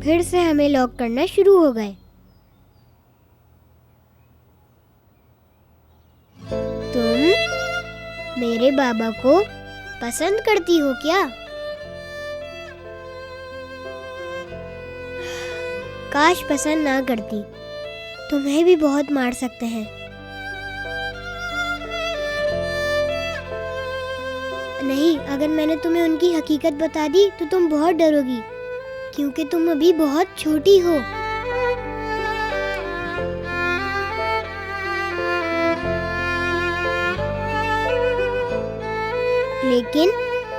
फिर से हमें लॉक करना शुरू हो गए। तुम मेरे बाबा को पसंद करती हो क्या? काश पसंद ना करती, तुम्हें भी बहुत मार सकते हैं। नहीं, अगर मैंने तुम्हें उनकी हकीकत बता दी तो तुम बहुत डरोगी, क्योंकि तुम अभी बहुत छोटी हो। लेकिन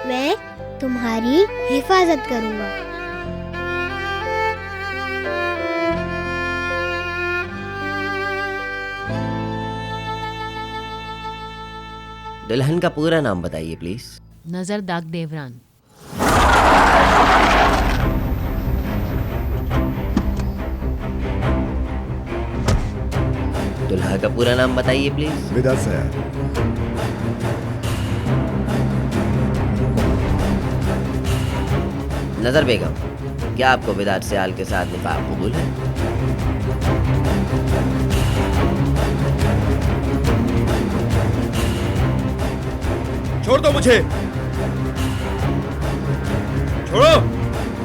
मैं तुम्हारी हिफाजत करूंगा। दुल्हन का पूरा नाम बताइए प्लीज। नजर दाग देवरान। दुल्हा का पूरा नाम बताइए प्लीज। विदात सयार। नजर बेगम, क्या आपको विदात सयाल के साथ निकाह कबूल है? छोड़ दो मुझे, छोड़ो।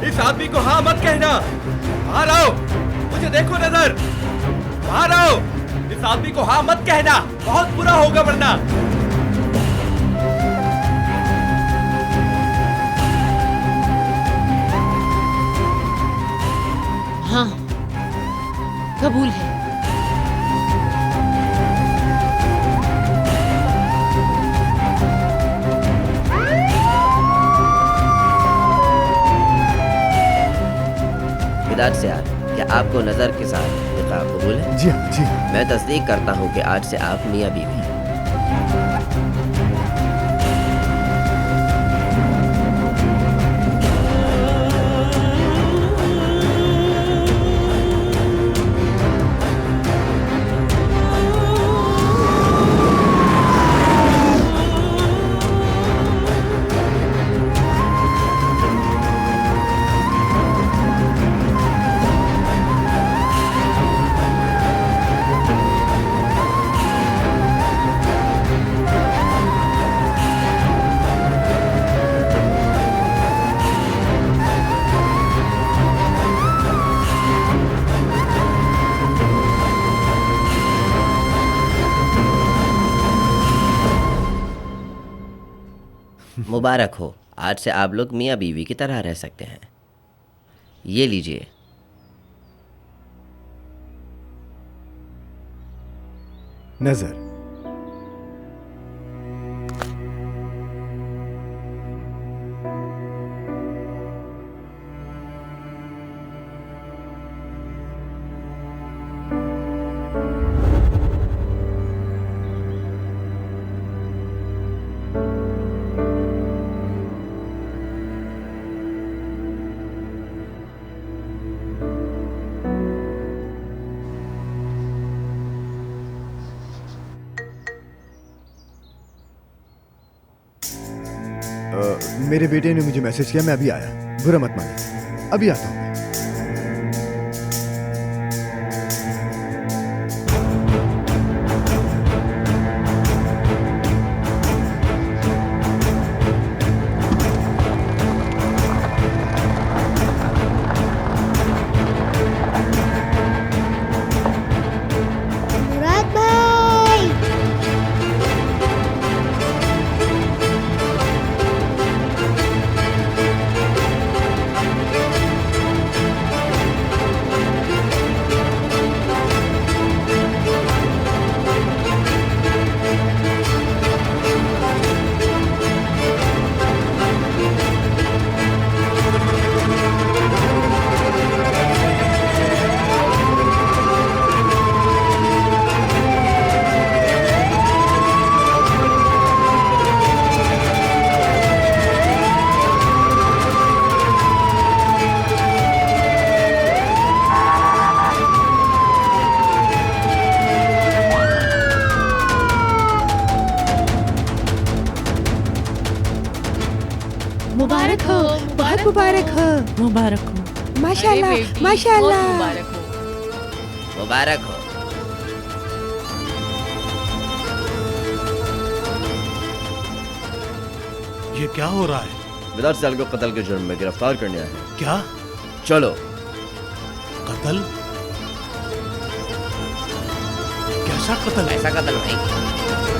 इस आदमी को हाँ मत कहना। बाहर आओ, मुझे देखो नजर। बाहर आओ, इस आदमी को हाँ मत कहना, बहुत बुरा होगा वरना। हाँ, कबूल है। विदात सयाल, क्या आपको नजर के साथ निकाह कबूल है? जी हाँ, जी हाँ। मैं तस्दीक करता हूँ कि आज से आप मियाँ बीवी हैं। मुबारक हो, आज से आप लोग मियाँ बीवी की तरह रह सकते हैं। ये लीजिए। नजर, मेरे बेटे ने मुझे मैसेज किया, मैं अभी आया। बुरा मत मानिए, अभी आता हूँ। मुराद भाई, मुबारक हो, बहुत मुबारक हो, मुबारक हो। अरे माशाल्लाह बेटी, बहुत माशाल्लाह। मुबारक हो। मुबारक हो। ये क्या हो रहा है? विदार साल को कत्ल के जुर्म में गिरफ्तार करने आए हैं। क्या चलो। कत्ल? कैसा कत्ल? ऐसा कत्ल भाई।